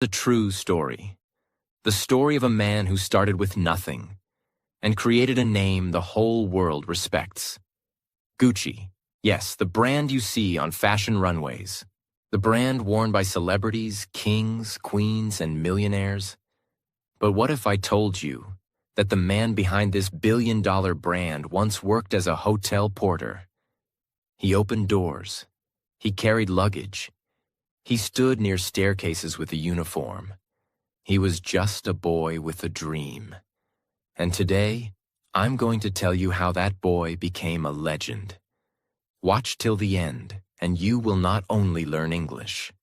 A true story. The story of a man who started with nothing and created a name the whole world respects. Gucci. Yes, the brand you see on fashion runways. The brand worn by celebrities, kings, queens, and millionaires. But what if I told you that the man behind this billion-dollar brand once worked as a hotel porter? He opened doors. He carried luggage. He stood near staircases with a uniform. He was just a boy with a dream. And today, I'm going to tell you how that boy became a legend. Watch till the end, and you will not only learn English.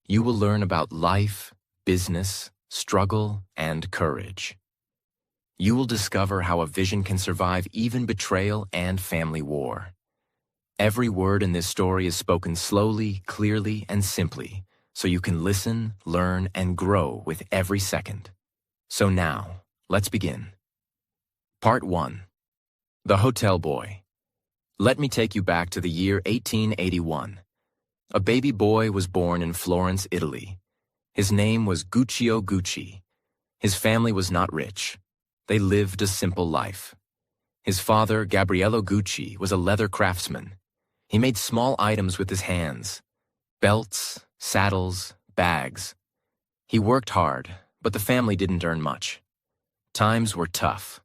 You will learn about life, business, struggle, and courage. You will discover how a vision can survive even betrayal and family war. Every word in this story is spoken slowly, clearly, and simply, so you can listen, learn, and grow with every second. So now, let's begin. Part 1. The Hotel Boy. Let me take you back to the year 1881. A baby boy was born in Florence, Italy. His name was Guccio Gucci. His family was not rich. They lived a simple life. His father, Gabriello Gucci, was a leather craftsman. He made small items with his hands: belts, saddles, bags. He worked hard, but the family didn't earn much. Times were tough.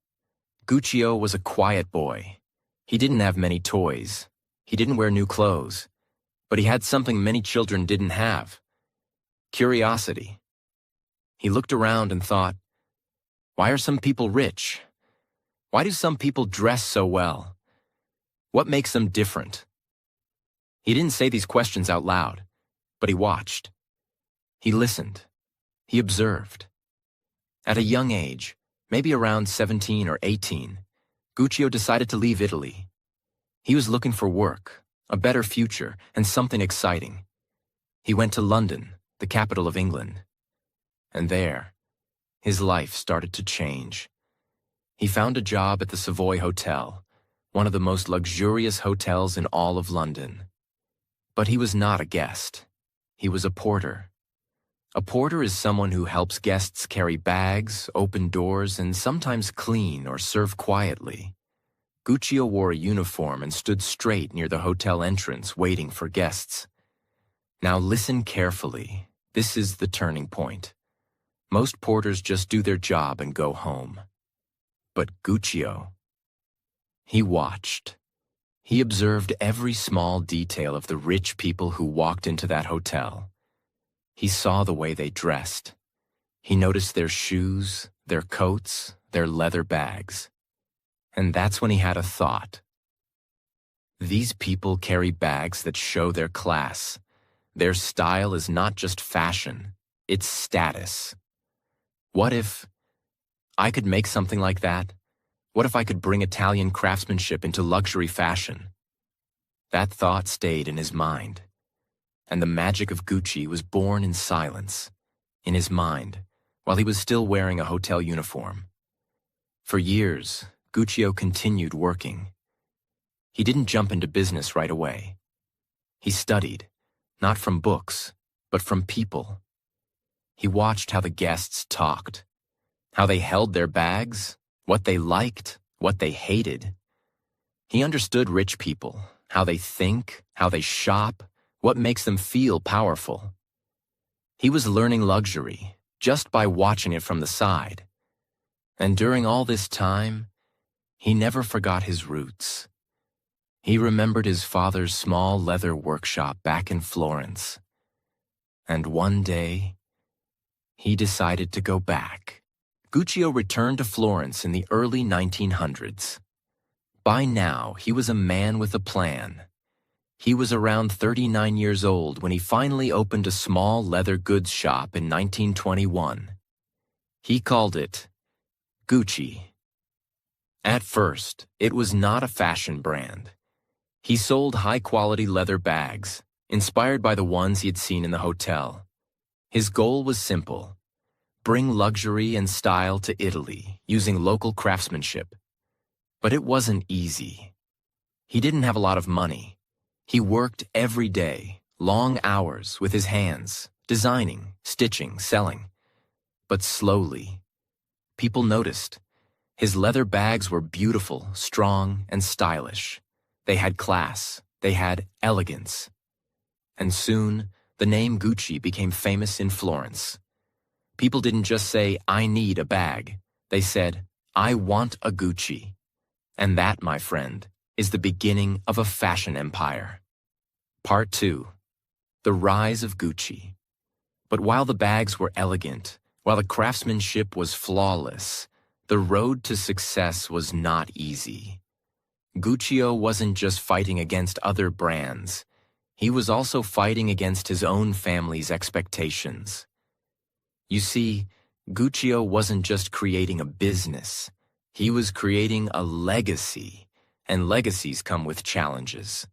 Guccio was a quiet boy. He didn't have many toys. He didn't wear new clothes. But he had something many children didn't have: curiosity. He looked around and thought, why are some people rich? Why do some people dress so well? What makes them different? He didn't say these questions out loud, but he watched. He listened. He observed. At a young age, maybe around 17 or 18, Guccio decided to leave Italy. He was looking for work, a better future, and something exciting. He went to London, the capital of England. And there, his life started to change. He found a job at the Savoy Hotel, one of the most luxurious hotels in all of London. But he was not a guest. He was a porter. A porter is someone who helps guests carry bags, open doors, and sometimes clean or serve quietly. Guccio wore a uniform and stood straight near the hotel entrance, waiting for guests. Now listen carefully. This is the turning point. Most porters just do their job and go home. But Guccio, he watched. He observed every small detail of the rich people who walked into that hotel. He saw the way they dressed. He noticed their shoes, their coats, their leather bags. And that's when he had a thought. These people carry bags that show their class. Their style is not just fashion, it's status. What if I could make something like that? What if I could bring Italian craftsmanship into luxury fashion? That thought stayed in his mind. And the magic of Gucci was born in silence, in his mind, while he was still wearing a hotel uniform. For years, Guccio continued working. He didn't jump into business right away. He studied, not from books, but from people. He watched how the guests talked, how they held their bags, what they liked, what they hated. He understood rich people, how they think, how they shop, what makes them feel powerful. He was learning luxury just by watching it from the side. And during all this time, he never forgot his roots. He remembered his father's small leather workshop back in Florence. And one day, he decided to go back. Guccio returned to Florence in the early 1900s. By now, he was a man with a plan. He was around 39 years old when he finally opened a small leather goods shop in 1921. He called it Gucci. At first, it was not a fashion brand. He sold high-quality leather bags, inspired by the ones he had seen in the hotel. His goal was simple: bring luxury and style to Italy using local craftsmanship. But it wasn't easy. He didn't have a lot of money. He worked every day, long hours, with his hands, designing, stitching, selling. But slowly, people noticed. His leather bags were beautiful, strong, and stylish. They had class. They had elegance. And soon, the name Gucci became famous in Florence. People didn't just say, "I need a bag." They said, "I want a Gucci." And that, my friend, is the beginning of a fashion empire. Part 2. The Rise of Gucci. But while the bags were elegant, while the craftsmanship was flawless, the road to success was not easy. Guccio wasn't just fighting against other brands. He was also fighting against his own family's expectations. You see, Guccio wasn't just creating a business. He was creating a legacy, and legacies come with challenges.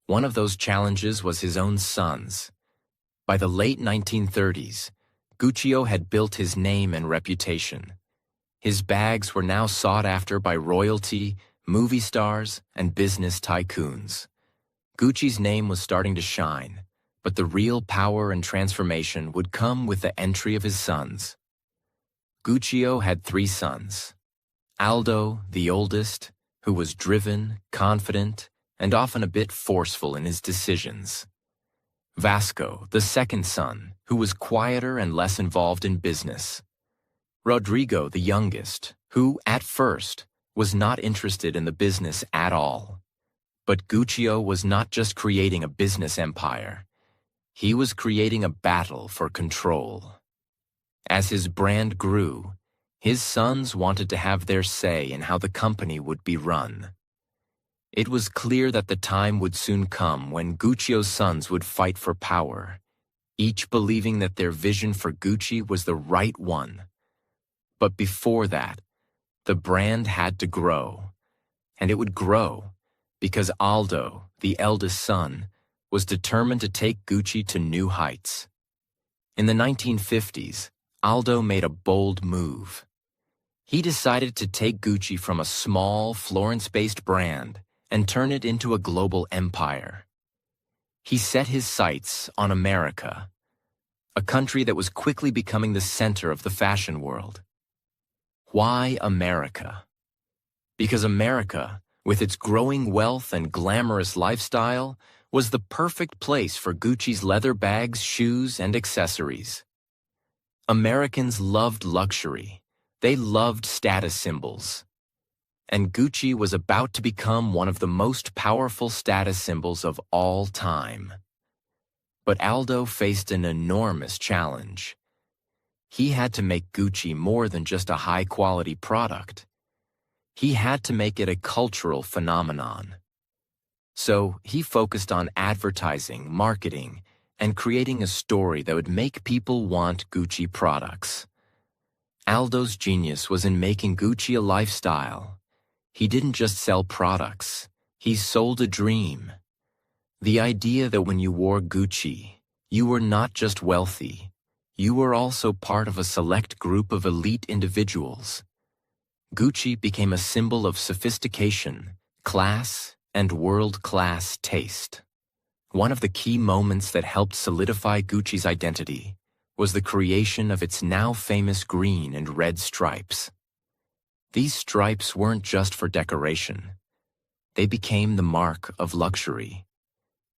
One of those challenges was his own sons. By the late 1930s, Guccio had built his name and reputation. His bags were now sought after by royalty, movie stars, and business tycoons. Gucci's name was starting to shine, but the real power and transformation would come with the entry of his sons. Guccio had 3 sons. Aldo, the oldest, who was driven, confident, and often a bit forceful in his decisions. Vasco, the second son, who was quieter and less involved in business. Rodrigo, the youngest, who, at first, was not interested in the business at all. But Guccio was not just creating a business empire. He was creating a battle for control. As his brand grew, his sons wanted to have their say in how the company would be run. It was clear that the time would soon come when Guccio's sons would fight for power, each believing that their vision for Gucci was the right one. But before that, the brand had to grow. And it would grow because Aldo, the eldest son, was determined to take Gucci to new heights. In the 1950s, Aldo made a bold move. He decided to take Gucci from a small, Florence-based brand and turn it into a global empire. He set his sights on America, a country that was quickly becoming the center of the fashion world. Why America? Because America, with its growing wealth and glamorous lifestyle, was the perfect place for Gucci's leather bags, shoes, and accessories. Americans loved luxury. They loved status symbols. And Gucci was about to become one of the most powerful status symbols of all time. But Aldo faced an enormous challenge. He had to make Gucci more than just a high-quality product. He had to make it a cultural phenomenon. So he focused on advertising, marketing, and creating a story that would make people want Gucci products. Aldo's genius was in making Gucci a lifestyle. He didn't just sell products. He sold a dream. The idea that when you wore Gucci, you were not just wealthy, you were also part of a select group of elite individuals. Gucci became a symbol of sophistication, class, and world-class taste. One of the key moments that helped solidify Gucci's identity was the creation of its now famous green and red stripes. These stripes weren't just for decoration. They became the mark of luxury.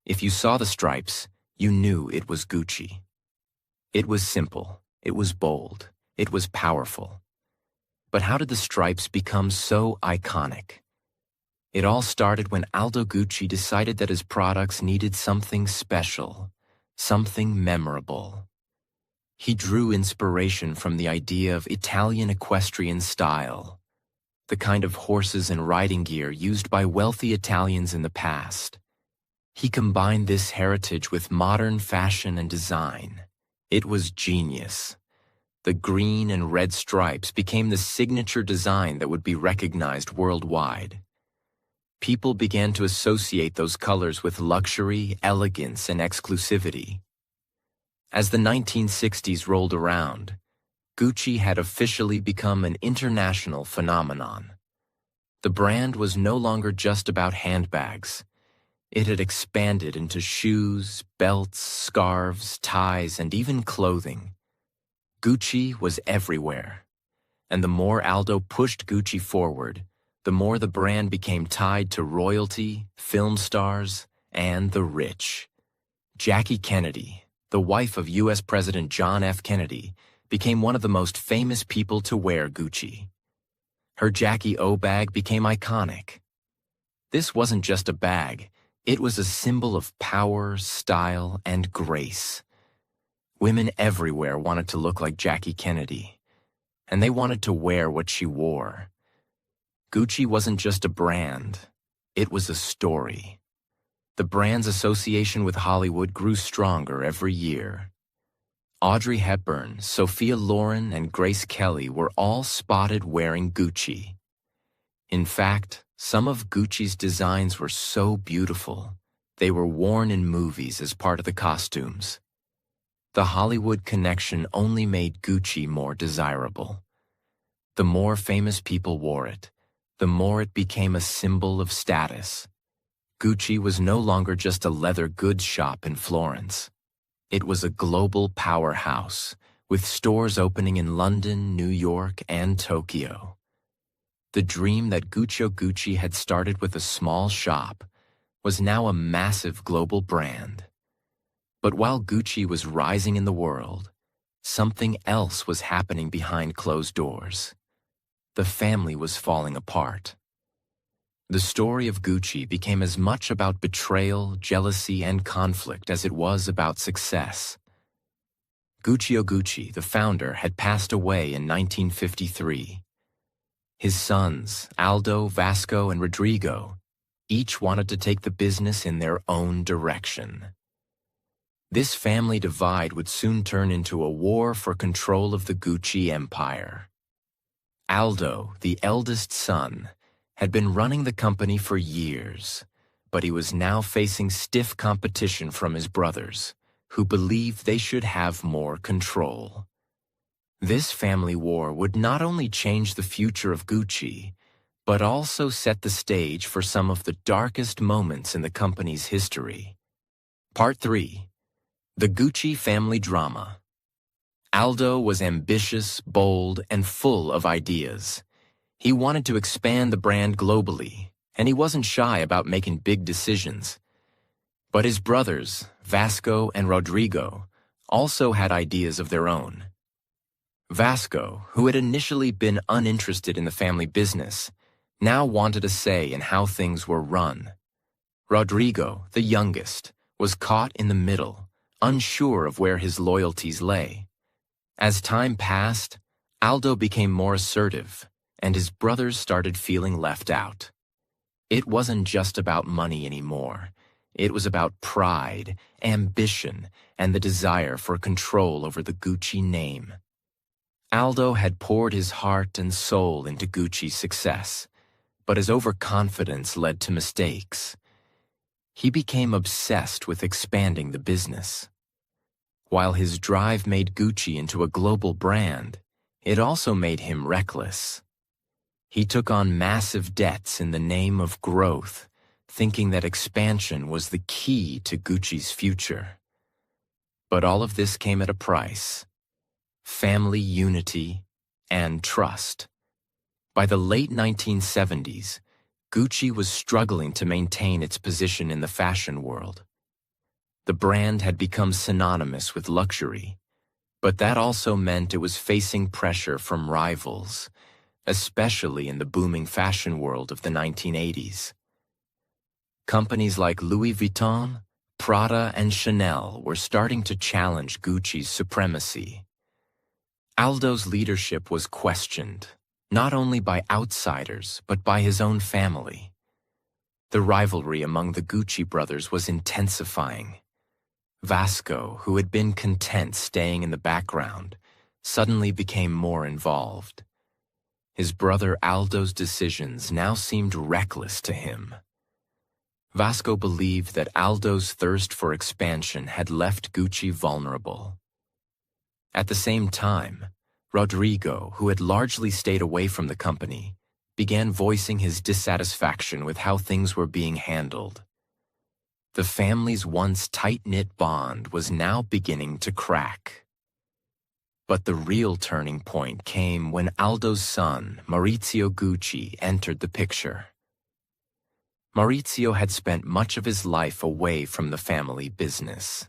If you saw the stripes, you knew it was Gucci. It was simple, it was bold, it was powerful. But how did the stripes become so iconic? It all started when Aldo Gucci decided that his products needed something special, something memorable. He drew inspiration from the idea of Italian equestrian style, the kind of horses and riding gear used by wealthy Italians in the past. He combined this heritage with modern fashion and design. It was genius. The green and red stripes became the signature design that would be recognized worldwide. People began to associate those colors with luxury, elegance, and exclusivity. As the 1960s rolled around, Gucci had officially become an international phenomenon. The brand was no longer just about handbags. It had expanded into shoes, belts, scarves, ties, and even clothing. Gucci was everywhere. And the more Aldo pushed Gucci forward, the more the brand became tied to royalty, film stars, and the rich. Jackie Kennedy, the wife of U.S. President John F. Kennedy, became one of the most famous people to wear Gucci. Her Jackie O bag became iconic. This wasn't just a bag, it was a symbol of power, style, and grace. Women everywhere wanted to look like Jackie Kennedy, and they wanted to wear what she wore. Gucci wasn't just a brand, it was a story. The brand's association with Hollywood grew stronger every year. Audrey Hepburn, Sophia Loren, and Grace Kelly were all spotted wearing Gucci. In fact, some of Gucci's designs were so beautiful, they were worn in movies as part of the costumes. The Hollywood connection only made Gucci more desirable. The more famous people wore it, the more it became a symbol of status. Gucci was no longer just a leather goods shop in Florence. It was a global powerhouse, with stores opening in London, New York, and Tokyo. The dream that Gucci had started with a small shop was now a massive global brand. But while Gucci was rising in the world, something else was happening behind closed doors. The family was falling apart. The story of Gucci became as much about betrayal, jealousy, and conflict as it was about success. Gucci, the founder, had passed away in 1953. His sons, Aldo, Vasco, and Rodrigo, each wanted to take the business in their own direction. This family divide would soon turn into a war for control of the Gucci empire. Aldo, the eldest son, had been running the company for years, but he was now facing stiff competition from his brothers, who believed they should have more control. This family war would not only change the future of Gucci, but also set the stage for some of the darkest moments in the company's history. Part 3. The Gucci Family Drama. Aldo was ambitious, bold, and full of ideas. He wanted to expand the brand globally, and he wasn't shy about making big decisions. But his brothers, Vasco and Rodrigo, also had ideas of their own. Vasco, who had initially been uninterested in the family business, now wanted a say in how things were run. Rodrigo, the youngest, was caught in the middle, unsure of where his loyalties lay. As time passed, Aldo became more assertive, and his brothers started feeling left out. It wasn't just about money anymore. It was about pride, ambition, and the desire for control over the Gucci name. Aldo had poured his heart and soul into Gucci's success, but his overconfidence led to mistakes. He became obsessed with expanding the business. While his drive made Gucci into a global brand, it also made him reckless. He took on massive debts in the name of growth, thinking that expansion was the key to Gucci's future. But all of this came at a price: family unity and trust. By the late 1970s, Gucci was struggling to maintain its position in the fashion world. The brand had become synonymous with luxury, but that also meant it was facing pressure from rivals, especially in the booming fashion world of the 1980s. Companies like Louis Vuitton, Prada, and Chanel were starting to challenge Gucci's supremacy. Aldo's leadership was questioned, not only by outsiders, but by his own family. The rivalry among the Gucci brothers was intensifying. Vasco, who had been content staying in the background, suddenly became more involved. His brother Aldo's decisions now seemed reckless to him. Vasco believed that Aldo's thirst for expansion had left Gucci vulnerable. At the same time, Rodrigo, who had largely stayed away from the company, began voicing his dissatisfaction with how things were being handled. The family's once tight-knit bond was now beginning to crack. But the real turning point came when Aldo's son, Maurizio Gucci, entered the picture. Maurizio had spent much of his life away from the family business.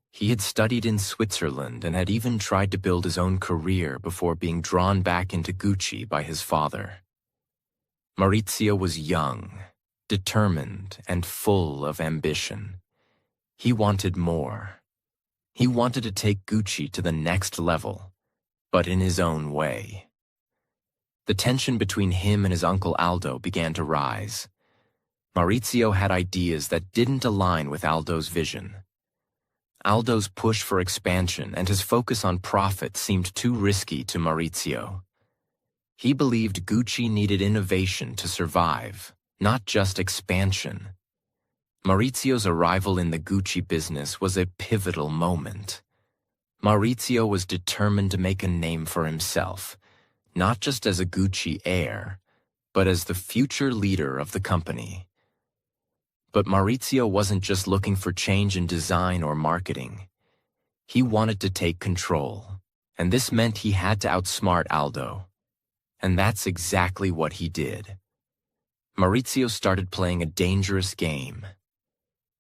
He had studied in Switzerland and had even tried to build his own career before being drawn back into Gucci by his father. Maurizio was young, determined, and full of ambition. He wanted more. He wanted to take Gucci to the next level, but in his own way. The tension between him and his uncle Aldo began to rise. Maurizio had ideas that didn't align with Aldo's vision. Aldo's push for expansion and his focus on profit seemed too risky to Maurizio. He believed Gucci needed innovation to survive, not just expansion. Maurizio's arrival in the Gucci business was a pivotal moment. Maurizio was determined to make a name for himself, not just as a Gucci heir, but as the future leader of the company. But Maurizio wasn't just looking for change in design or marketing. He wanted to take control, and this meant he had to outsmart Aldo. And that's exactly what he did. Maurizio started playing a dangerous game.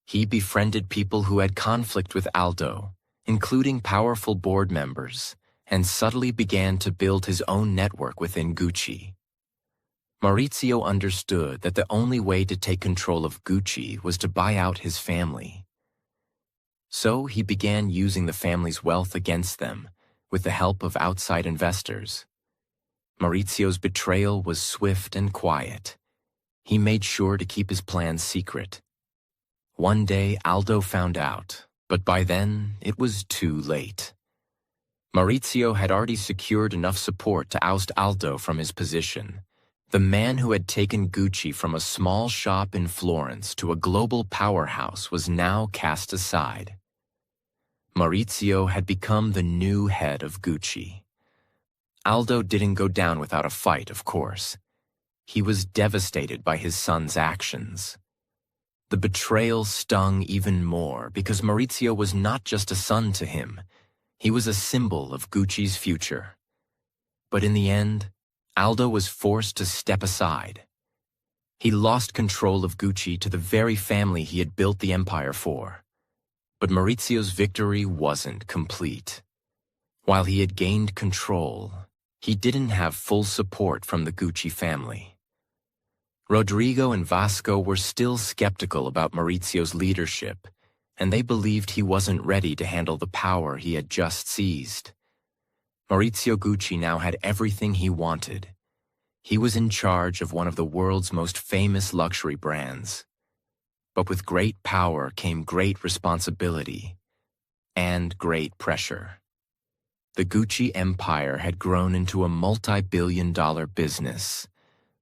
He befriended people who had conflict with Aldo, including powerful board members, and subtly began to build his own network within Gucci. Maurizio understood that the only way to take control of Gucci was to buy out his family. So he began using the family's wealth against them, with the help of outside investors. Maurizio's betrayal was swift and quiet. He made sure to keep his plans secret. One day, Aldo found out, but by then, it was too late. Maurizio had already secured enough support to oust Aldo from his position. The man who had taken Gucci from a small shop in Florence to a global powerhouse was now cast aside. Maurizio had become the new head of Gucci. Aldo didn't go down without a fight, of course. He was devastated by his son's actions. The betrayal stung even more because Maurizio was not just a son to him. He was a symbol of Gucci's future. But in the end, Aldo was forced to step aside. He lost control of Gucci to the very family he had built the empire for. But Maurizio's victory wasn't complete. While he had gained control, he didn't have full support from the Gucci family. Rodrigo and Vasco were still skeptical about Maurizio's leadership, and they believed he wasn't ready to handle the power he had just seized. Maurizio Gucci now had everything he wanted. He was in charge of one of the world's most famous luxury brands. But with great power came great responsibility and great pressure. The Gucci empire had grown into a multi-billion-dollar business,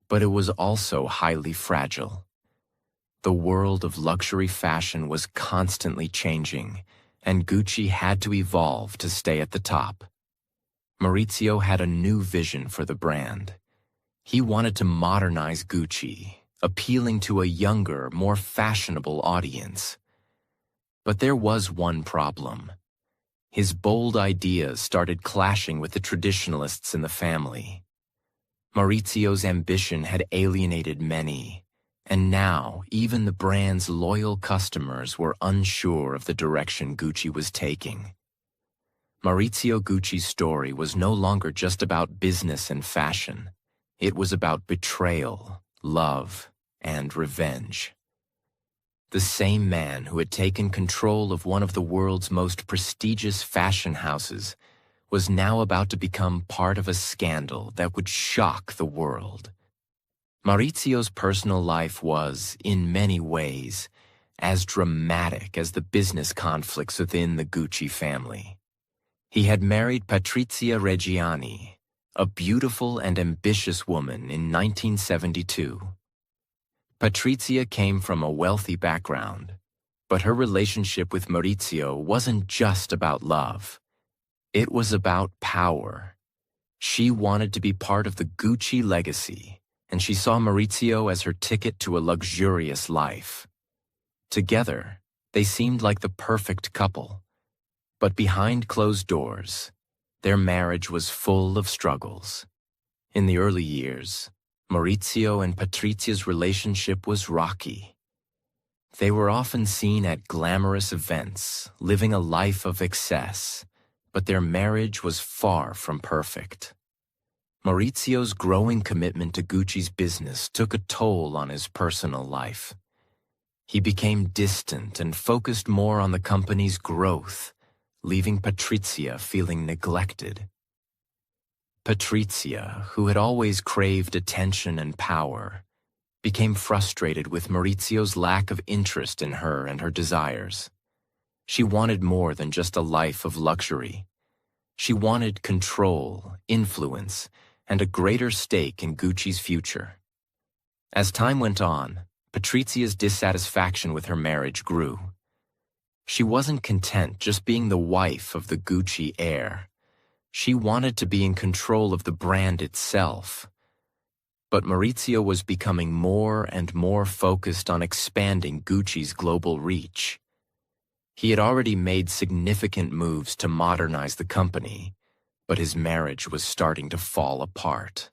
but it was also highly fragile. The world of luxury fashion was constantly changing, and Gucci had to evolve to stay at the top. Maurizio had a new vision for the brand. He wanted to modernize Gucci, appealing to a younger, more fashionable audience. But there was one problem. His bold ideas started clashing with the traditionalists in the family. Maurizio's ambition had alienated many, and now even the brand's loyal customers were unsure of the direction Gucci was taking. Maurizio Gucci's story was no longer just about business and fashion. It was about betrayal, love, and revenge. The same man who had taken control of one of the world's most prestigious fashion houses was now about to become part of a scandal that would shock the world. Maurizio's personal life was, in many ways, as dramatic as the business conflicts within the Gucci family. He had married Patrizia Reggiani, a beautiful and ambitious woman, in 1972. Patrizia came from a wealthy background, but her relationship with Maurizio wasn't just about love. It was about power. She wanted to be part of the Gucci legacy, and she saw Maurizio as her ticket to a luxurious life. Together, they seemed like the perfect couple. But behind closed doors, their marriage was full of struggles. In the early years, Maurizio and Patrizia's relationship was rocky. They were often seen at glamorous events, living a life of excess, but their marriage was far from perfect. Maurizio's growing commitment to Gucci's business took a toll on his personal life. He became distant and focused more on the company's growth, leaving Patrizia feeling neglected. Patrizia, who had always craved attention and power, became frustrated with Maurizio's lack of interest in her and her desires. She wanted more than just a life of luxury. She wanted control, influence, and a greater stake in Gucci's future. As time went on, Patrizia's dissatisfaction with her marriage grew. She wasn't content just being the wife of the Gucci heir. She wanted to be in control of the brand itself. But Maurizio was becoming more and more focused on expanding Gucci's global reach. He had already made significant moves to modernize the company, but his marriage was starting to fall apart.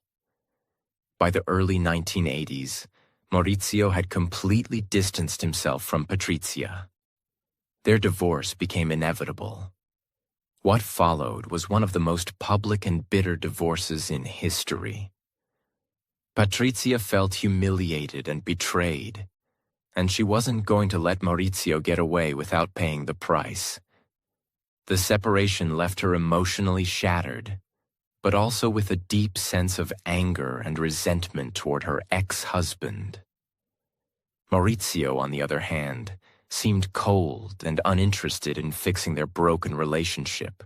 By the early 1980s, Maurizio had completely distanced himself from Patrizia. Their divorce became inevitable. What followed was one of the most public and bitter divorces in history. Patrizia felt humiliated and betrayed, and she wasn't going to let Maurizio get away without paying the price. The separation left her emotionally shattered, but also with a deep sense of anger and resentment toward her ex-husband. Maurizio, on the other hand, seemed cold and uninterested in fixing their broken relationship.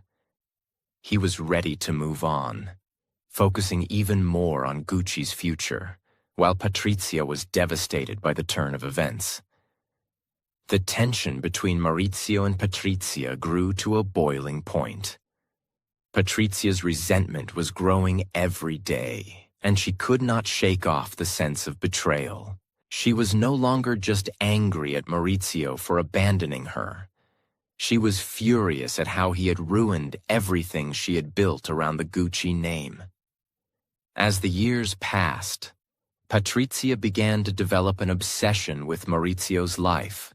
He was ready to move on, focusing even more on Gucci's future, while Patrizia was devastated by the turn of events. The tension between Maurizio and Patrizia grew to a boiling point. Patrizia's resentment was growing every day, and she could not shake off the sense of betrayal. She was no longer just angry at Maurizio for abandoning her. She was furious at how he had ruined everything she had built around the Gucci name. As the years passed, Patrizia began to develop an obsession with Maurizio's life,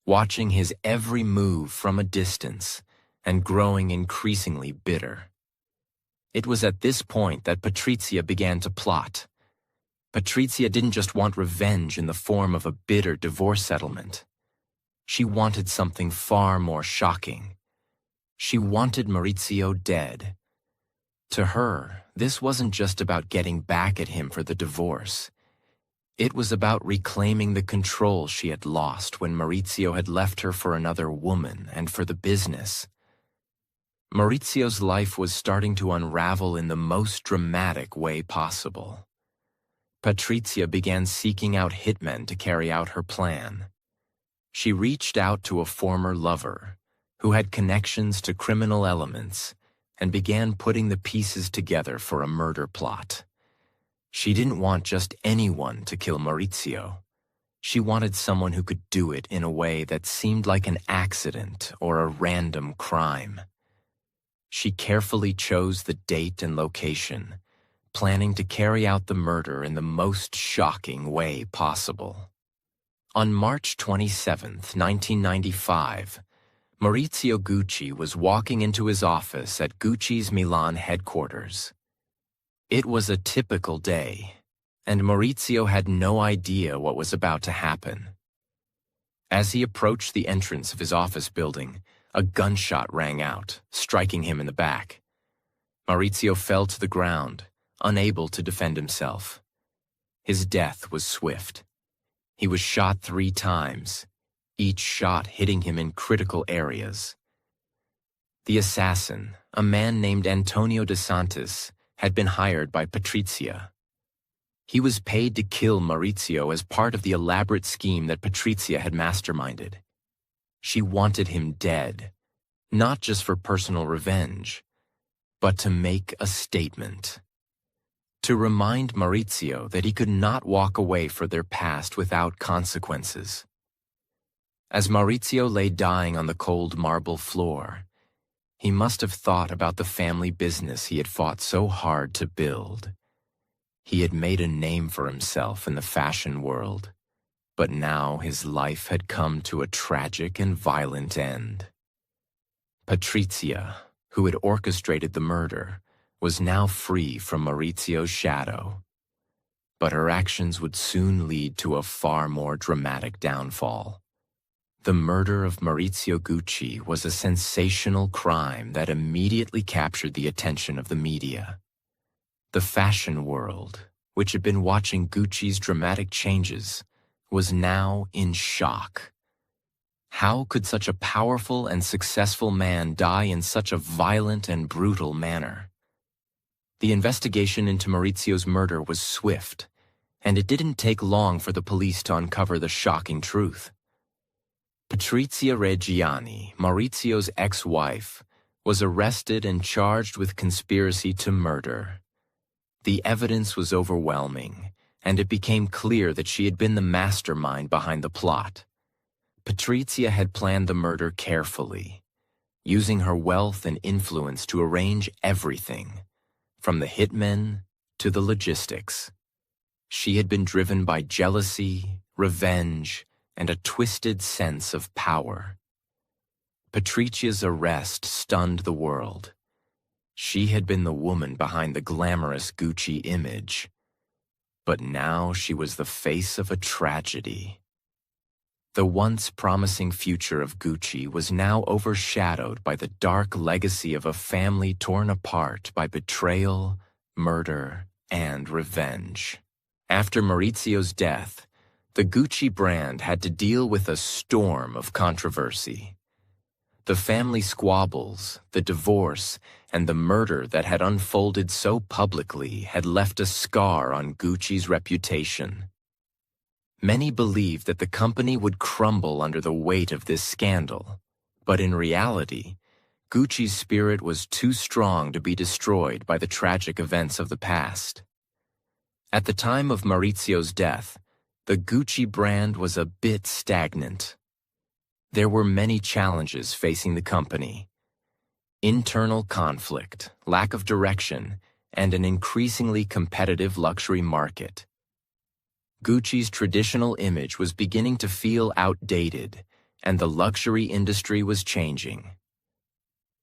watching his every move from a distance and growing increasingly bitter. It was at this point that Patrizia began to plot. Patrizia didn't just want revenge in the form of a bitter divorce settlement. She wanted something far more shocking. She wanted Maurizio dead. To her, this wasn't just about getting back at him for the divorce. It was about reclaiming the control she had lost when Maurizio had left her for another woman and for the business. Maurizio's life was starting to unravel in the most dramatic way possible. Patrizia began seeking out hitmen to carry out her plan. She reached out to a former lover who had connections to criminal elements and began putting the pieces together for a murder plot. She didn't want just anyone to kill Maurizio. She wanted someone who could do it in a way that seemed like an accident or a random crime. She carefully chose the date and location, planning to carry out the murder in the most shocking way possible. On March 27, 1995, Maurizio Gucci was walking into his office at Gucci's Milan headquarters. It was a typical day, and Maurizio had no idea what was about to happen. As he approached the entrance of his office building, a gunshot rang out, striking him in the back. Maurizio fell to the ground, unable to defend himself. His death was swift. He was shot 3 times, each shot hitting him in critical areas. The assassin, a man named Antonio De Santis, had been hired by Patrizia. He was paid to kill Maurizio as part of the elaborate scheme that Patrizia had masterminded. She wanted him dead, not just for personal revenge, but to make a statement. To remind Maurizio that he could not walk away from their past without consequences. As Maurizio lay dying on the cold marble floor, he must have thought about the family business he had fought so hard to build. He had made a name for himself in the fashion world, but now his life had come to a tragic and violent end. Patrizia, who had orchestrated the murder, was now free from Maurizio's shadow. But her actions would soon lead to a far more dramatic downfall. The murder of Maurizio Gucci was a sensational crime that immediately captured the attention of the media. The fashion world, which had been watching Gucci's dramatic changes, was now in shock. How could such a powerful and successful man die in such a violent and brutal manner? The investigation into Maurizio's murder was swift, and it didn't take long for the police to uncover the shocking truth. Patrizia Reggiani, Maurizio's ex-wife, was arrested and charged with conspiracy to murder. The evidence was overwhelming, and it became clear that she had been the mastermind behind the plot. Patrizia had planned the murder carefully, using her wealth and influence to arrange everything, from the hitmen to the logistics. She had been driven by jealousy, revenge, and a twisted sense of power. Patrizia's arrest stunned the world. She had been the woman behind the glamorous Gucci image, but now she was the face of a tragedy. The once promising future of Gucci was now overshadowed by the dark legacy of a family torn apart by betrayal, murder, and revenge. After Maurizio's death, the Gucci brand had to deal with a storm of controversy. The family squabbles, the divorce, and the murder that had unfolded so publicly had left a scar on Gucci's reputation. Many believed that the company would crumble under the weight of this scandal, but in reality, Gucci's spirit was too strong to be destroyed by the tragic events of the past. At the time of Maurizio's death, the Gucci brand was a bit stagnant. There were many challenges facing the company: internal conflict, lack of direction, and an increasingly competitive luxury market. Gucci's traditional image was beginning to feel outdated, and the luxury industry was changing.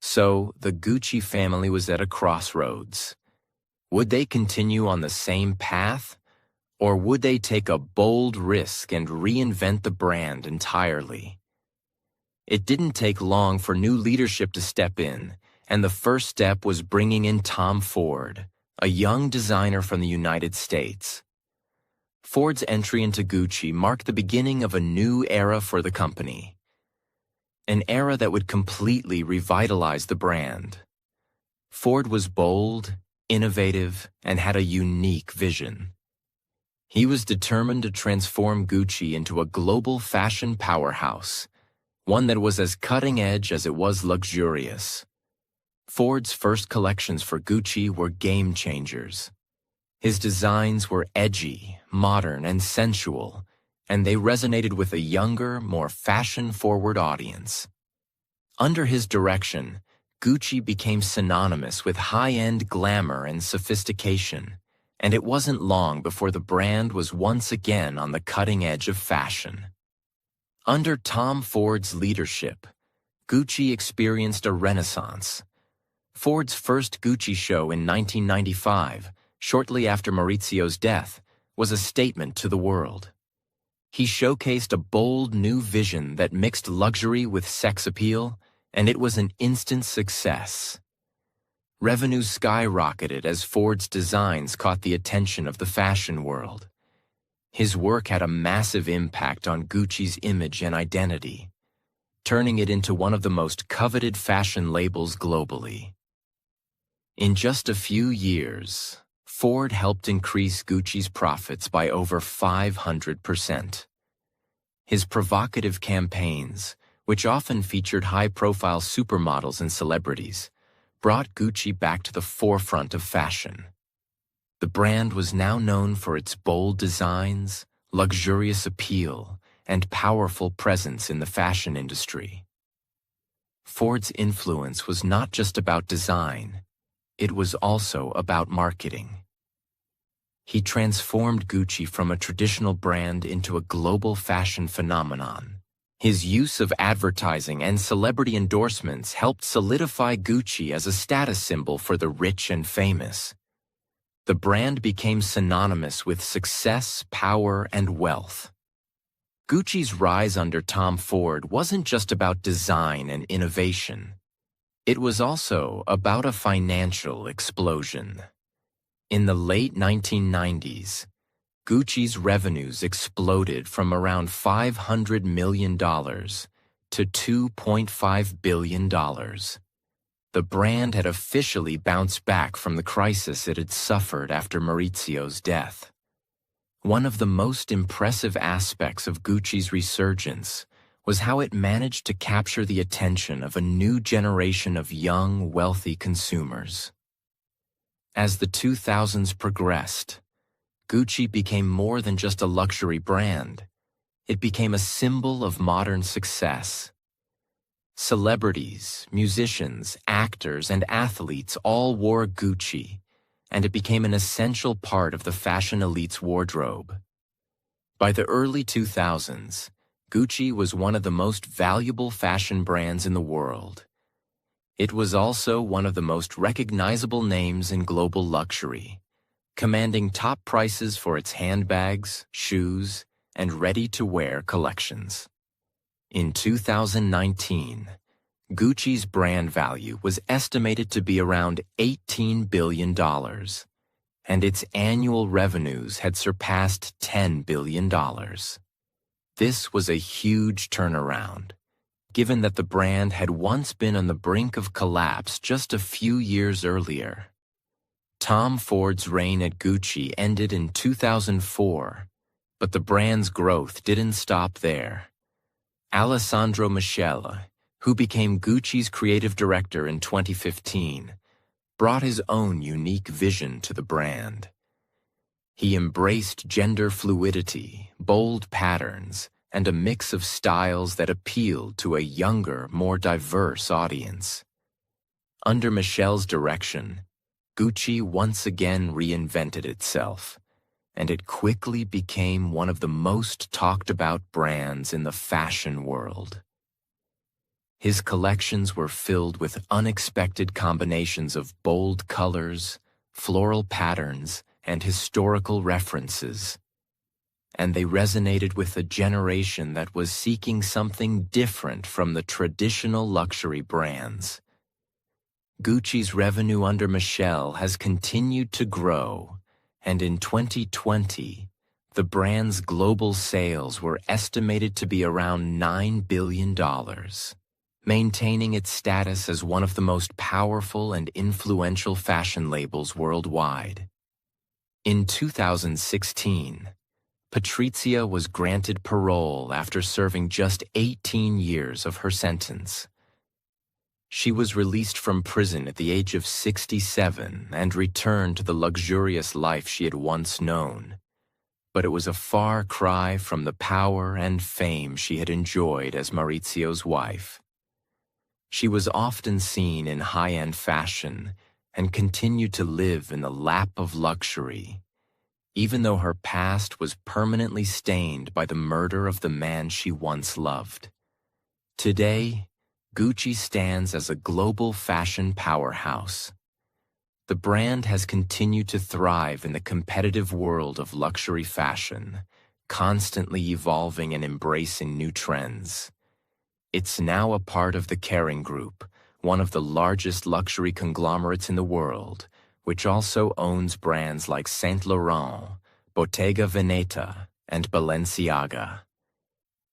So, the Gucci family was at a crossroads. Would they continue on the same path, or would they take a bold risk and reinvent the brand entirely? It didn't take long for new leadership to step in, and the first step was bringing in Tom Ford, a young designer from the United States. Ford's entry into Gucci marked the beginning of a new era for the company, an era that would completely revitalize the brand. Ford was bold, innovative, and had a unique vision. He was determined to transform Gucci into a global fashion powerhouse, one that was as cutting-edge as it was luxurious. Ford's first collections for Gucci were game-changers. His designs were edgy, modern, and sensual, and they resonated with a younger, more fashion-forward audience. Under his direction, Gucci became synonymous with high-end glamour and sophistication, and it wasn't long before the brand was once again on the cutting edge of fashion. Under Tom Ford's leadership, Gucci experienced a renaissance. Ford's first Gucci show in 1995, shortly after Maurizio's death, was a statement to the world. He showcased a bold new vision that mixed luxury with sex appeal, and it was an instant success. Revenue skyrocketed as Ford's designs caught the attention of the fashion world. His work had a massive impact on Gucci's image and identity, turning it into one of the most coveted fashion labels globally. In just a few years, Ford helped increase Gucci's profits by over 500%. His provocative campaigns, which often featured high-profile supermodels and celebrities, brought Gucci back to the forefront of fashion. The brand was now known for its bold designs, luxurious appeal, and powerful presence in the fashion industry. Ford's influence was not just about design, it was also about marketing. He transformed Gucci from a traditional brand into a global fashion phenomenon. His use of advertising and celebrity endorsements helped solidify Gucci as a status symbol for the rich and famous. The brand became synonymous with success, power, and wealth. Gucci's rise under Tom Ford wasn't just about design and innovation. It was also about a financial explosion. In the late 1990s, Gucci's revenues exploded from around $500 million to $2.5 billion. The brand had officially bounced back from the crisis it had suffered after Maurizio's death. One of the most impressive aspects of Gucci's resurgence was how it managed to capture the attention of a new generation of young, wealthy consumers. As the 2000s progressed, Gucci became more than just a luxury brand. It became a symbol of modern success. Celebrities, musicians, actors, and athletes all wore Gucci, and it became an essential part of the fashion elite's wardrobe. By the early 2000s, Gucci was one of the most valuable fashion brands in the world. It was also one of the most recognizable names in global luxury, commanding top prices for its handbags, shoes, and ready-to-wear collections. In 2019, Gucci's brand value was estimated to be around $18 billion, and its annual revenues had surpassed $10 billion. This was a huge turnaround, given that the brand had once been on the brink of collapse just a few years earlier. Tom Ford's reign at Gucci ended in 2004, but the brand's growth didn't stop there. Michele, who became Gucci's creative director in 2015, brought his own unique vision to the brand. He embraced gender fluidity, bold patterns, and a mix of styles that appealed to a younger, more diverse audience. Under Michele's direction, Gucci once again reinvented itself, and it quickly became one of the most talked about brands in the fashion world. His collections were filled with unexpected combinations of bold colors, floral patterns, and historical references, and they resonated with a generation that was seeking something different from the traditional luxury brands. Gucci's revenue under Michele has continued to grow, and in 2020, the brand's global sales were estimated to be around $9 billion, maintaining its status as one of the most powerful and influential fashion labels worldwide. In 2016, Patrizia was granted parole after serving just 18 years of her sentence. She was released from prison at the age of 67 and returned to the luxurious life she had once known. But it was a far cry from the power and fame she had enjoyed as Maurizio's wife. She was often seen in high-end fashion and continued to live in the lap of luxury, even though her past was permanently stained by the murder of the man she once loved. Today, Gucci stands as a global fashion powerhouse. The brand has continued to thrive in the competitive world of luxury fashion, constantly evolving and embracing new trends. It's now a part of the Kering Group, one of the largest luxury conglomerates in the world, which also owns brands like Saint Laurent, Bottega Veneta, and Balenciaga.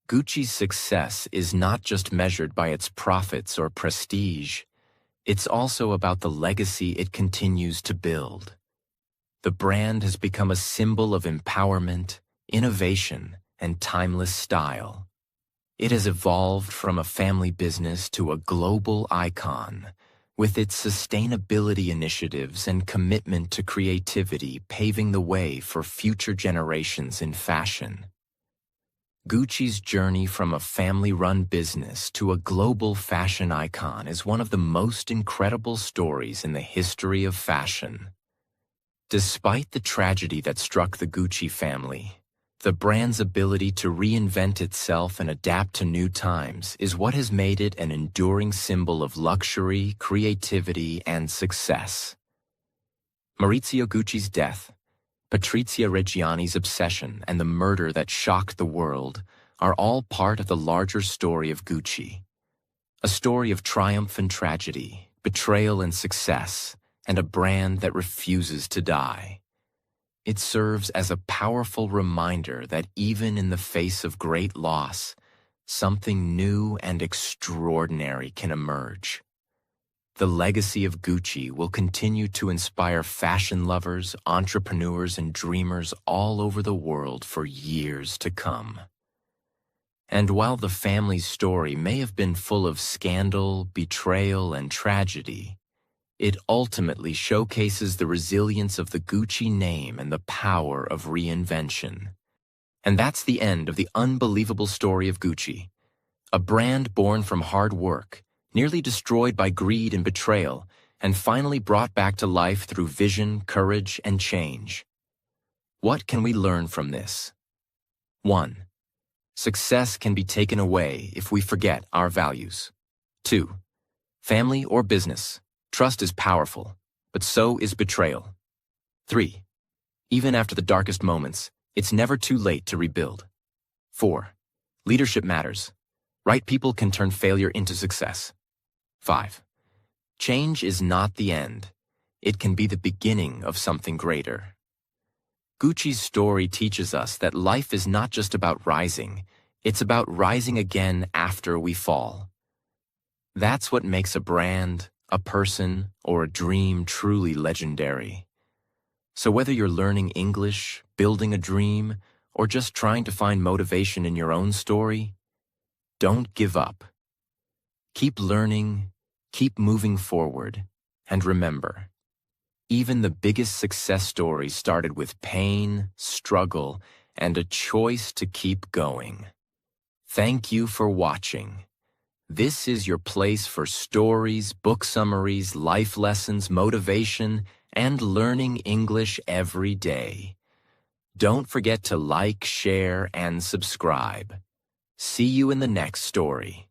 Gucci's success is not just measured by its profits or prestige, it's also about the legacy it continues to build. The brand has become a symbol of empowerment, innovation, and timeless style. It has evolved from a family business to a global icon, with its sustainability initiatives and commitment to creativity paving the way for future generations in fashion. Gucci's journey from a family-run business to a global fashion icon is one of the most incredible stories in the history of fashion. Despite the tragedy that struck the Gucci family, the brand's ability to reinvent itself and adapt to new times is what has made it an enduring symbol of luxury, creativity, and success. Maurizio Gucci's death, Patrizia Reggiani's obsession, and the murder that shocked the world are all part of the larger story of Gucci. A story of triumph and tragedy, betrayal and success, and a brand that refuses to die. It serves as a powerful reminder that even in the face of great loss, something new and extraordinary can emerge. The legacy of Gucci will continue to inspire fashion lovers, entrepreneurs, and dreamers all over the world for years to come. And while the family's story may have been full of scandal, betrayal, and tragedy, it ultimately showcases the resilience of the Gucci name and the power of reinvention. And that's the end of the unbelievable story of Gucci, a brand born from hard work, nearly destroyed by greed and betrayal, and finally brought back to life through vision, courage, and change. What can we learn from this? 1. Success can be taken away if we forget our values. 2. Family or business, trust is powerful, but so is betrayal. 3. Even after the darkest moments, it's never too late to rebuild. 4. Leadership matters. Right people can turn failure into success. 5. Change is not the end. It can be the beginning of something greater. Gucci's story teaches us that life is not just about rising, it's about rising again after we fall. That's what makes a brand, a person, or a dream truly legendary. So whether you're learning English, building a dream, or just trying to find motivation in your own story, don't give up. Keep learning, keep moving forward, and remember, even the biggest success stories started with pain, struggle, and a choice to keep going. Thank you for watching. This is your place for stories, book summaries, life lessons, motivation, and learning English every day. Don't forget to like, share, and subscribe. See you in the next story.